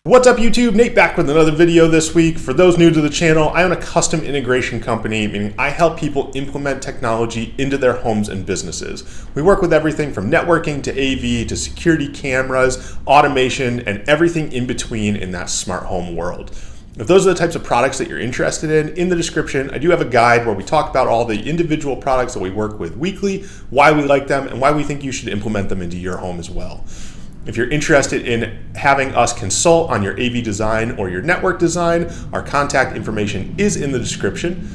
What's up YouTube? Nate back with another video this week. For those new to the channel, I own a custom integration company, meaning I help people implement technology into their homes and businesses. We work with everything from networking to AV to security cameras, automation, and everything in between in that smart home world. If those are the types of products that you're interested in the description, I do have a guide where we talk about all the individual products that we work with weekly, why we like them, and why we think you should implement them into your home as well. If you're interested in having us consult on your AV design or your network design, our contact information is in the description.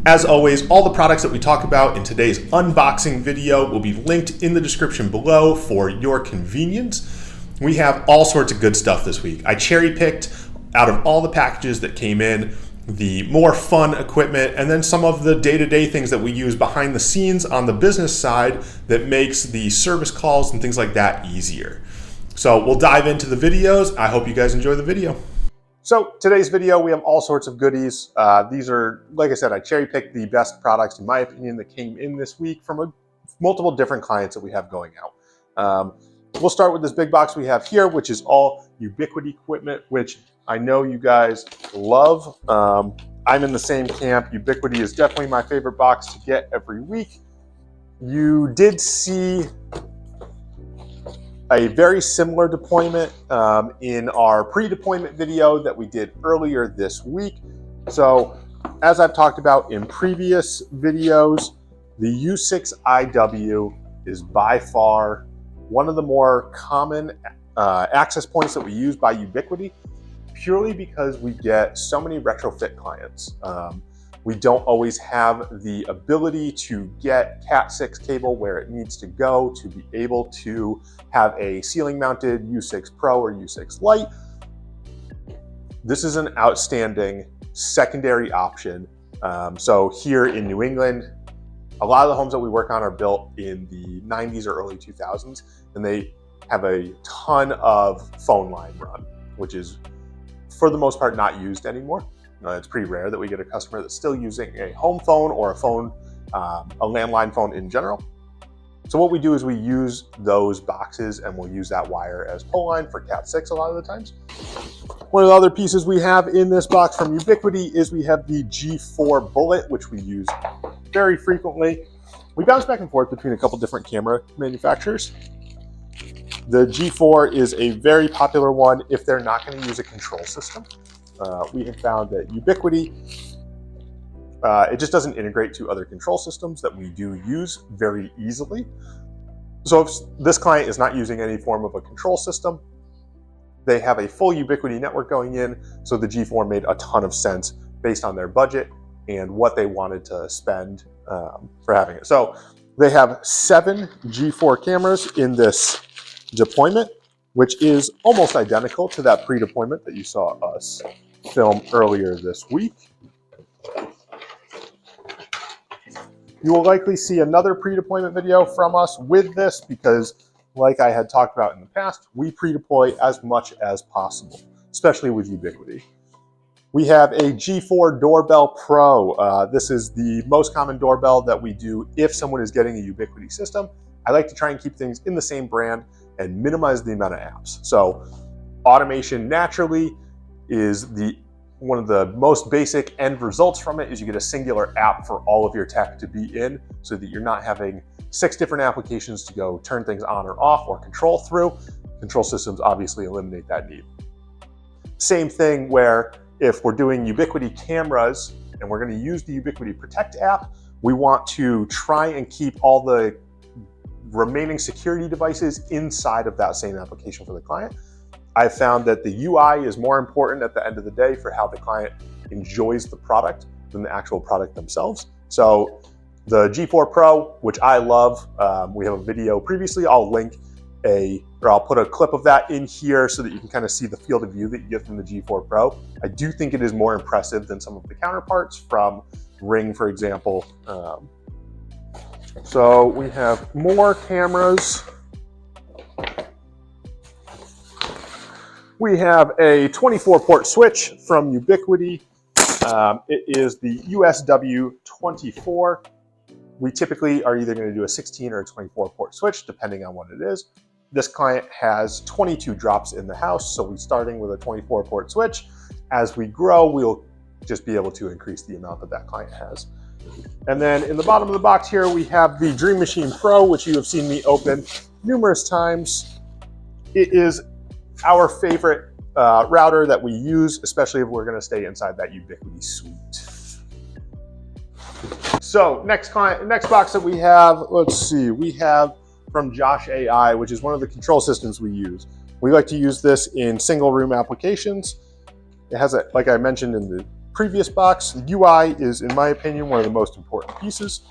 As always, all the products that we talk about in today's unboxing video will be linked in the description below for your convenience. We have all sorts of good stuff this week. I cherry-picked out of all the packages that came in the more fun equipment, and then some of the day-to-day things that we use behind the scenes on the business side that makes the service calls and things like that easier. So we'll dive into the videos. I hope you guys enjoy the video. So today's video, we have all sorts of goodies. These are, like I said, I cherry-picked the best products, in my opinion, that came in this week from multiple different clients that we have going out. We'll start with this big box we have here, which is all Ubiquiti equipment, which I know you guys love. I'm in the same camp. Ubiquiti is definitely my favorite box to get every week. You did see a very similar deployment in our pre-deployment video that we did earlier this week. So as I've talked about in previous videos, the U6IW is by far one of the more common access points that we use by Ubiquiti, purely because we get so many retrofit clients. We don't always have the ability to get Cat6 cable where it needs to go to be able to have a ceiling mounted U6 Pro or U6 Lite. This is an outstanding secondary option. So here in New England, a lot of the homes that we work on are built in the 90s or early 2000s, and they have a ton of phone line run, which is for the most part not used anymore. It's pretty rare that we get a customer that's still using a home phone or a phone, a landline phone in general. So what we do is we use those boxes and we'll use that wire as pull line for Cat6 a lot of the times. One of the other pieces we have in this box from Ubiquiti is we have the G4 Bullet, which we use very frequently. We bounce back and forth between a couple different camera manufacturers. The G4 is a very popular one if they're not going to use a control system. We have found that Ubiquiti, it just doesn't integrate to other control systems that we do use very easily. So if this client is not using any form of a control system, they have a full Ubiquiti network going in, so the G4 made a ton of sense based on their budget and what they wanted to spend for having it. So they have 7 G4 cameras in this deployment, which is almost identical to that pre-deployment that you saw us film earlier this week. You will likely see another pre-deployment video from us with this because, like I had talked about in the past, we pre-deploy as much as possible, especially with Ubiquiti. We have a G4 Doorbell Pro. This is the most common doorbell that we do if someone is getting a Ubiquiti system. I like to try and keep things in the same brand and minimize the amount of apps. So automation naturally is one of the most basic end results from it is you get a singular app for all of your tech to be in so that you're not having 6 different applications to go turn things on or off or control through. Control systems obviously eliminate that need. Same thing where if we're doing Ubiquiti cameras and we're going to use the Ubiquiti Protect app, we want to try and keep all the remaining security devices inside of that same application for the client. I've found that the UI is more important at the end of the day for how the client enjoys the product than the actual product themselves. So the G4 Pro, which I love, we have a video previously. I'll put a clip of that in here so that you can kind of see the field of view that you get from the G4 Pro. I do think it is more impressive than some of the counterparts from Ring, for example. So we have more cameras. We have a 24-port switch from Ubiquiti. It is the USW24. We typically are either going to do a 16 or a 24-port switch, depending on what it is. This client has 22 drops in the house, so we're starting with a 24 port switch. As we grow, we'll just be able to increase the amount that that client has. And then in the bottom of the box here, we have the Dream Machine Pro, which you have seen me open numerous times. It is our favorite router that we use, especially if we're going to stay inside that Ubiquiti suite. So next box that we have, let's see, we have from Josh AI, which is one of the control systems we use. We like to use this in single room applications. It has a, like I mentioned in the previous box, the UI is, in my opinion, one of the most important pieces.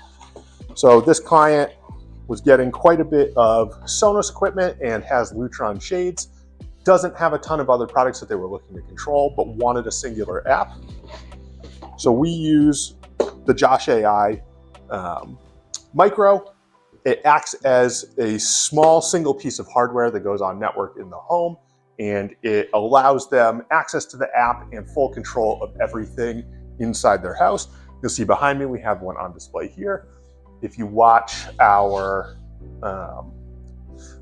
So this client was getting quite a bit of Sonos equipment and has Lutron shades. Doesn't have a ton of other products that they were looking to control, but wanted a singular app. So we use the Josh AI Micro. It acts as a small single piece of hardware that goes on network in the home, and it allows them access to the app and full control of everything inside their house. You'll see behind me, we have one on display here. If you watch our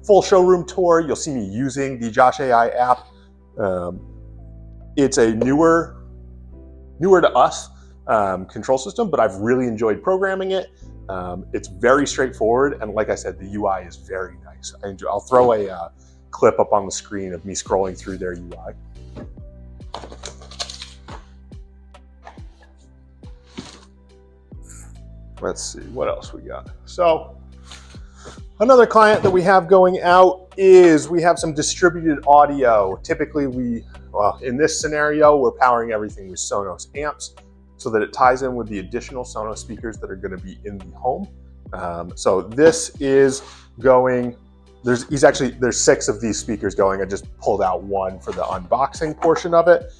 full showroom tour, you'll see me using the Josh AI app. It's a newer to us control system, but I've really enjoyed programming it. It's very straightforward, and like I said, the UI is very nice. I'll throw a clip up on the screen of me scrolling through their UI. Let's see what else we got. So another client that we have going out is we have some distributed audio. Typically in this scenario, we're powering everything with Sonos amps so that it ties in with the additional Sonos speakers that are going to be in the home. So this is going, there's 6 of these speakers going. I just pulled out one for the unboxing portion of it.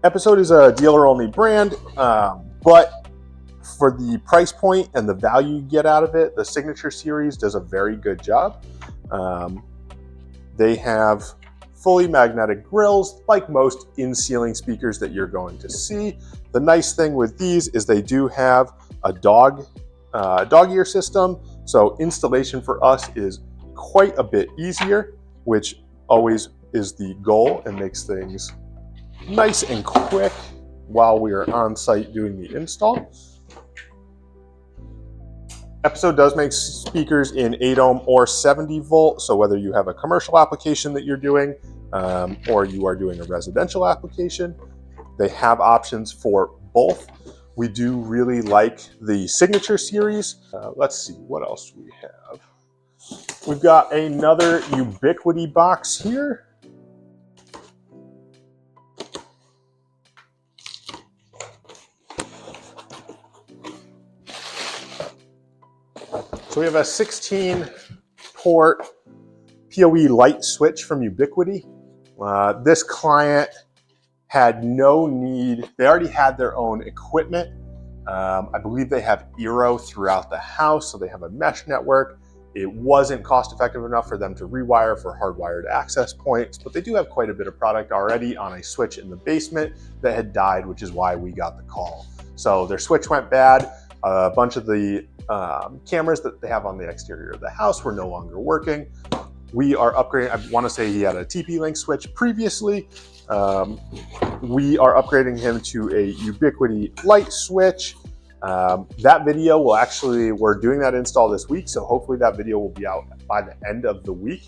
Episode is a dealer only brand, but for the price point and the value you get out of it, the Signature series does a very good job. They have fully magnetic grills, like most in-ceiling speakers that you're going to see. The nice thing with these is they do have a dog ear system, so installation for us is quite a bit easier, which always is the goal and makes things nice and quick while we are on site doing the install. Episode does make speakers in 8 ohm or 70 volt, so whether you have a commercial application that you're doing or you are doing a residential application, they have options for both. We do really like the Signature series. Let's see, what else do we have? We've got another Ubiquiti box here. So we have a 16 port PoE light switch from Ubiquiti. This client had no need, they already had their own equipment. I believe they have Eero throughout the house, so they have a mesh network. It wasn't cost effective enough for them to rewire for hardwired access points, but they do have quite a bit of product already on a switch in the basement that had died, which is why we got the call. So their switch went bad. A bunch of the cameras that they have on the exterior of the house were no longer working. We are upgrading, I want to say he had a TP-Link switch previously. We are upgrading him to a Ubiquiti light switch. That video will actually, we're doing that install this week, so hopefully that video will be out by the end of the week.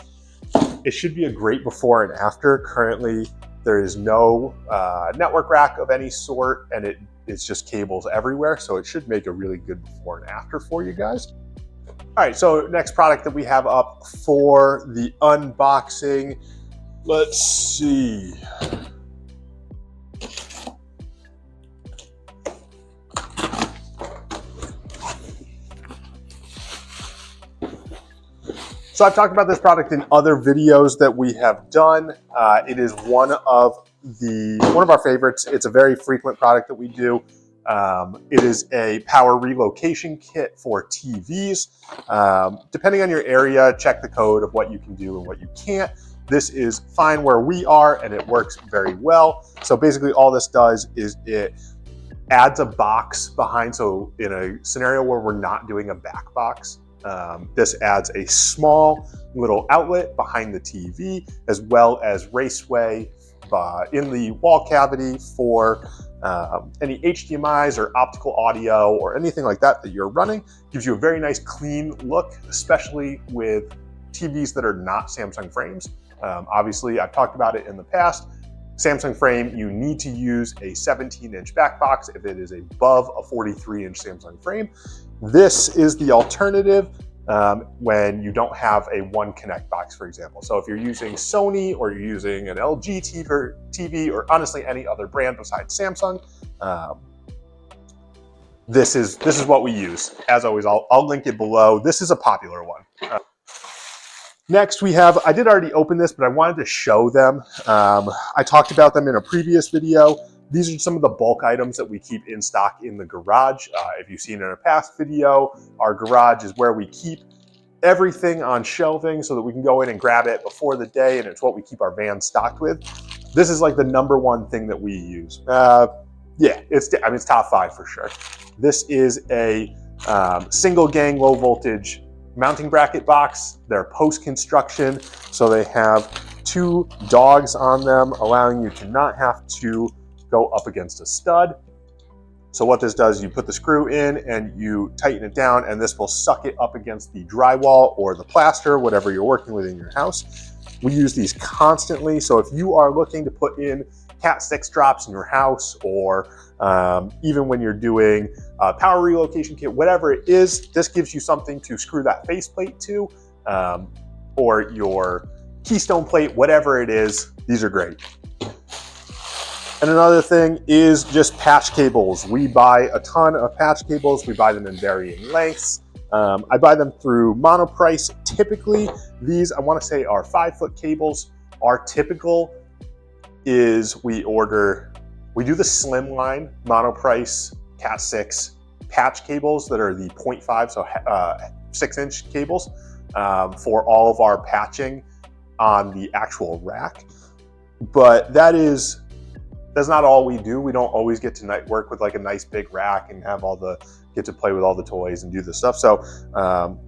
It should be a great before and after. Currently, there is no network rack of any sort, and it's just cables everywhere, so it should make a really good before and after for you guys. All right, so next product that we have up for the unboxing, let's see. So I've talked about this product in other videos that we have done. It is one of our favorites. It's a very frequent product that we do. It is a power relocation kit for TVs. Depending on your area, check the code of what you can do and what you can't. This is fine where we are, and it works very well. So basically all this does is it adds a box behind. So in a scenario where we're not doing a back box, This adds a small little outlet behind the TV, as well as raceway in the wall cavity for any HDMIs or optical audio or anything like that that you're running. Gives you a very nice clean look, especially with TVs that are not Samsung frames. Obviously, I've talked about it in the past. Samsung frame, you need to use a 17-inch back box if it is above a 43-inch Samsung frame. This is the alternative when you don't have a one connect box, for example. So if you're using Sony or you're using an LG TV or honestly any other brand besides Samsung, this is what we use. As always, I'll link it below. This is a popular one. Next we have, I did already open this, but I wanted to show them. I talked about them in a previous video. These are some of the bulk items that we keep in stock in the garage. If you've seen in a past video, our garage is where we keep everything on shelving so that we can go in and grab it before the day, and it's what we keep our van stocked with. This is like the #1 thing that we use. Yeah, it's top 5 for sure. This is a single gang low voltage mounting bracket box. They're post-construction, so they have 2 dogs on them, allowing you to not have to go up against a stud. So what this does, you put the screw in and you tighten it down, and this will suck it up against the drywall or the plaster, whatever you're working with in your house. We use these constantly, so if you are looking to put in Cat 6 drops in your house, or even when you're doing power relocation kit, whatever it is, this gives you something to screw that faceplate to, or your keystone plate, whatever it is. These are great. And another thing is just patch cables. We buy a ton of patch cables. We buy them in varying lengths. I buy them through Monoprice. Typically, these, I want to say, are 5-foot cables. Our typical is we do the slim line Monoprice Cat 6 patch cables that are the 0.5, so 6-inch cables for all of our patching on the actual rack. But that's not all we do. We don't always get to work with like a nice big rack and have get to play with all the toys and do this stuff. So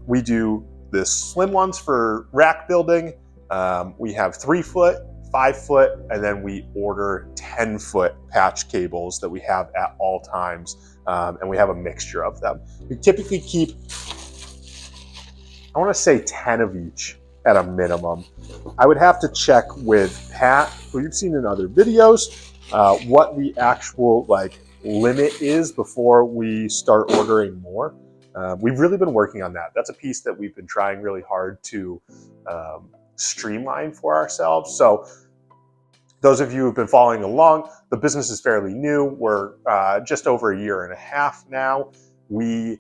we do the slim ones for rack building. We have 3-foot, 5-foot, and then we order 10-foot patch cables that we have at all times, and we have a mixture of them. We typically keep, I want to say 10 of each at a minimum. I would have to check with Pat, who you've seen in other videos, what the actual limit is before we start ordering more. We've really been working on that. That's a piece that we've been trying really hard to streamline for ourselves. So those of you who've been following along, the business is fairly new. We're just over 1.5 years now. We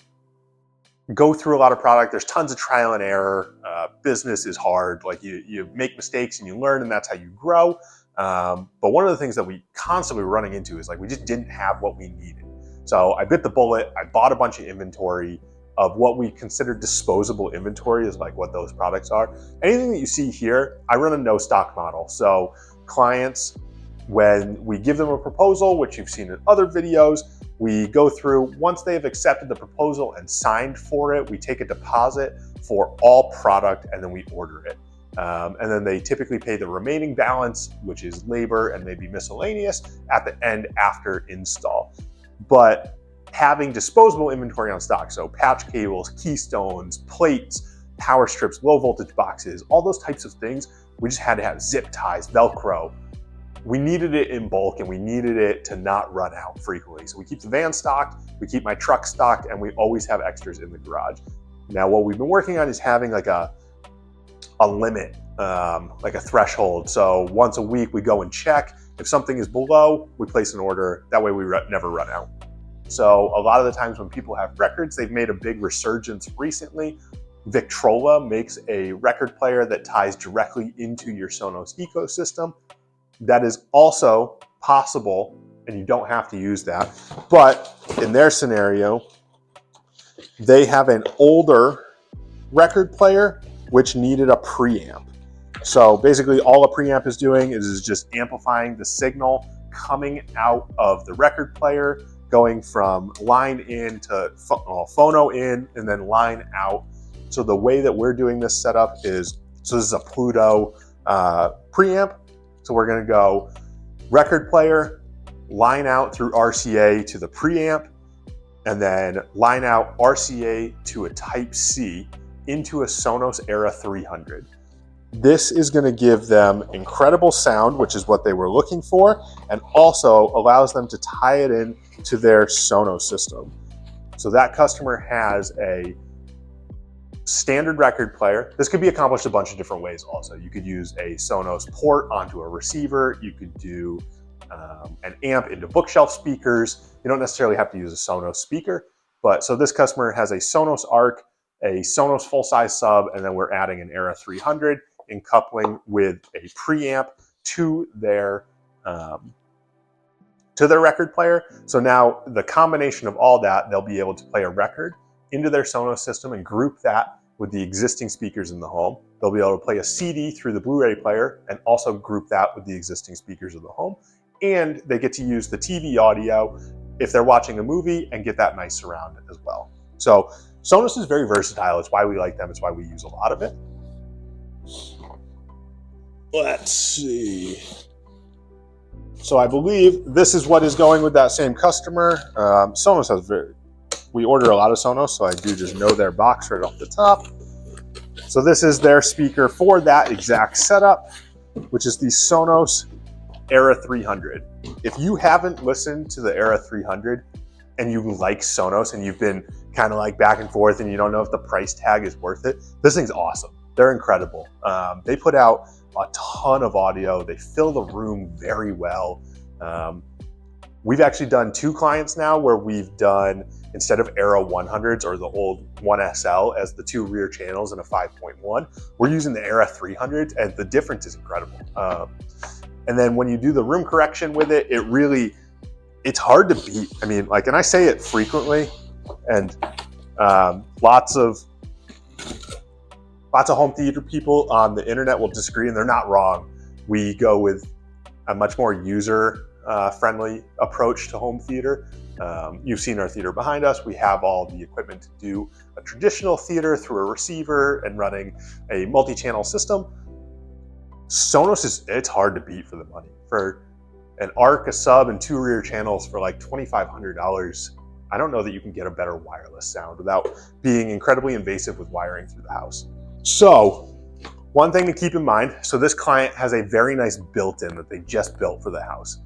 go through a lot of product. There's tons of trial and error. Business is hard. Like you make mistakes and you learn, and that's how you grow. But one of the things that we constantly were running into is we just didn't have what we needed. So I bit the bullet. I bought a bunch of inventory of what we consider disposable inventory, is what those products are. Anything that you see here, I run a no stock model. So clients, when we give them a proposal, which you've seen in other videos, we go through, once they've accepted the proposal and signed for it, we take a deposit for all product and then we order it. And then they typically pay the remaining balance, which is labor and maybe miscellaneous, at the end after install. But having disposable inventory on stock, so patch cables, keystones, plates, power strips, low voltage boxes, all those types of things, we just had to have zip ties, Velcro. We needed it in bulk and we needed it to not run out frequently. So we keep the van stocked, we keep my truck stocked, and we always have extras in the garage. Now what we've been working on is having a limit, like a threshold. So once a week we go and check. If something is below, we place an order. That way we never run out. So a lot of the times when people have records, they've made a big resurgence recently. Victrola makes a record player that ties directly into your Sonos ecosystem. That is also possible, and you don't have to use that. But in their scenario, they have an older record player which needed a preamp. So basically all a preamp is doing is just amplifying the signal coming out of the record player, going from line in to phono in, and then line out So the way that we're doing this setup is, so this is a Pluto preamp. So we're gonna go record player, line out through RCA to the preamp, and then line out RCA to a Type-C into a Sonos Era 300. This is going to give them incredible sound, which is what they were looking for, and also allows them to tie it in to their Sonos system. So that customer has a standard record player. This could be accomplished a bunch of different ways also. You could use a Sonos port onto a receiver. You could do an amp into bookshelf speakers. You don't necessarily have to use a Sonos speaker, but so this customer has a Sonos Arc, a Sonos full-size sub, and then we're adding an Era 300 in coupling with a preamp to their record player. So now the combination of all that, they'll be able to play a record into their Sonos system and group that with the existing speakers in the home. They'll be able to play a CD through the Blu-ray player and also group that with the existing speakers of the home. And they get to use the TV audio if they're watching a movie and get that nice surround as well. So Sonos is very versatile. It's why we like them. It's why we use a lot of it. Let's see. So I believe this is what is going with that same customer. Sonos has we order a lot of Sonos, so I do just know their box right off the top. So this is their speaker for that exact setup, which is the Sonos Era 300. If you haven't listened to the Era 300 and you like Sonos and you've been kind of like back and forth and you don't know if the price tag is worth it, this thing's awesome. They're incredible. They put out a ton of audio. They fill the room very well. We've actually done 2 clients now where we've done, instead of Era 100s or the old 1SL as the 2 rear channels in a 5.1, we're using the Era 300s, and the difference is incredible. And then when you do the room correction with it, it's hard to beat. I mean, like, and I say it frequently, and lots of home theater people on the internet will disagree, and they're not wrong. We go with a much more user-friendly approach to home theater. You've seen our theater behind us. We have all the equipment to do a traditional theater through a receiver and running a multi-channel system. Sonos it's hard to beat for the money. For an Arc, a sub, and 2 rear channels for like $2,500, I don't know that you can get a better wireless sound without being incredibly invasive with wiring through the house. So one thing to keep in mind, so this client has a very nice built-in that they just built for the house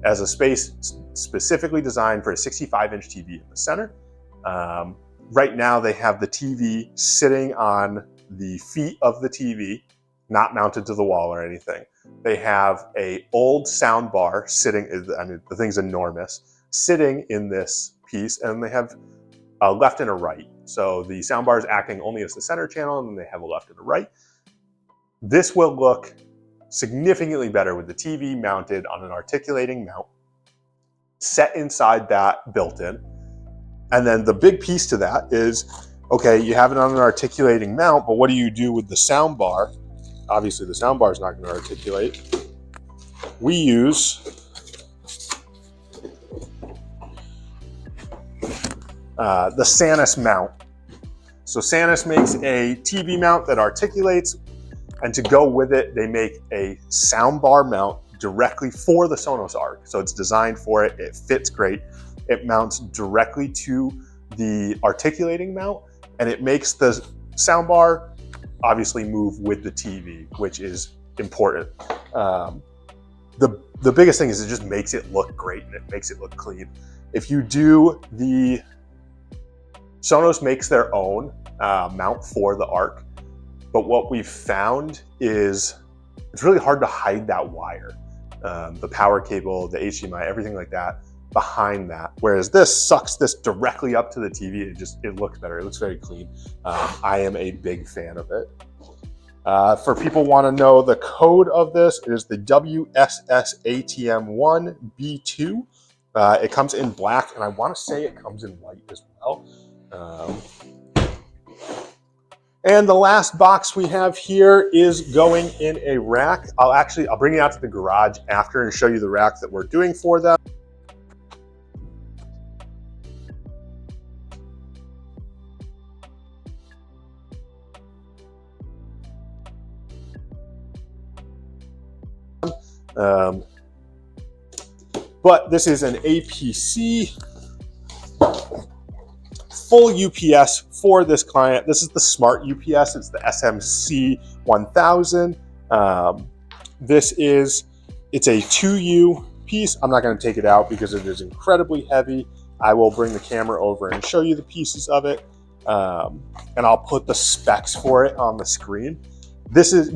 as a space specifically designed for a 65-inch TV in the center. Right now they have the TV sitting on the feet of the TV, not mounted to the wall or anything. They have a old sound bar sitting, I mean, the thing's enormous, sitting in this piece, and they have a left and a right. So the sound bar is acting only as the center channel, and then they have a left and a right. This will look significantly better with the TV mounted on an articulating mount, set inside that built-in. And then the big piece to that is, okay, you have it on an articulating mount, but what do you do with the sound bar? Obviously the sound bar is not going to articulate. We use the Sonos mount. So Sonos makes a TV mount that articulates, and to go with it, they make a soundbar mount directly for the Sonos Arc. So it's designed for it. It fits great. It mounts directly to the articulating mount, and it makes the soundbar obviously move with the TV, which is important. The biggest thing is it just makes it look great and it makes it look clean. If you do Sonos makes their own mount for the Arc, but what we've found is it's really hard to hide that wire, the power cable, the HDMI, everything like that behind that. Whereas this sucks this directly up to the TV. It looks better. It looks very clean. I am a big fan of it. For people want to know the code of this, it is the WSSATM1B2. It comes in black, and I want to say it comes in white as well. And the last box we have here is going in a rack. I'll bring it out to the garage after and show you the rack that we're doing for them. But this is an APC full UPS for this client. This is the smart UPS. It's the SMC 1000. It's a 2U piece. I'm not going to take it out because it is incredibly heavy. I will bring the camera over and show you the pieces of it. And I'll put the specs for it on the screen. This is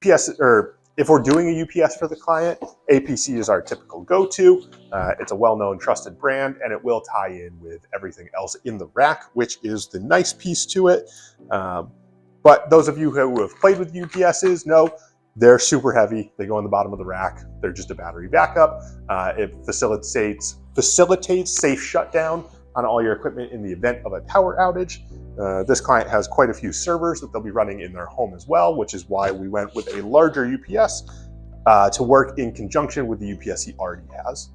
UPS, or if we're doing a UPS for the client, APC is our typical go-to. It's a well-known, trusted brand, and it will tie in with everything else in the rack, which is the nice piece to it. But those of you who have played with UPSs know they're super heavy. They go on the bottom of the rack. They're just a battery backup. It facilitates safe shutdown on all your equipment in the event of a power outage. This client has quite a few servers that they'll be running in their home as well, which is why we went with a larger UPS to work in conjunction with the UPS he already has,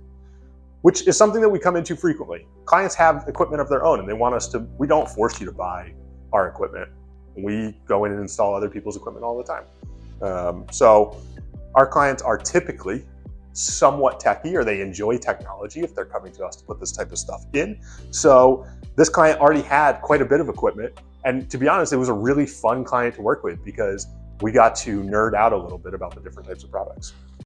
which is something that we come into frequently. Clients have equipment of their own and they want us to, we don't force you to buy our equipment. We go in and install other people's equipment all the time. So our clients are typically somewhat techy, or they enjoy technology if they're coming to us to put this type of stuff in. So this client already had quite a bit of equipment. And to be honest, it was a really fun client to work with because we got to nerd out a little bit about the different types of products.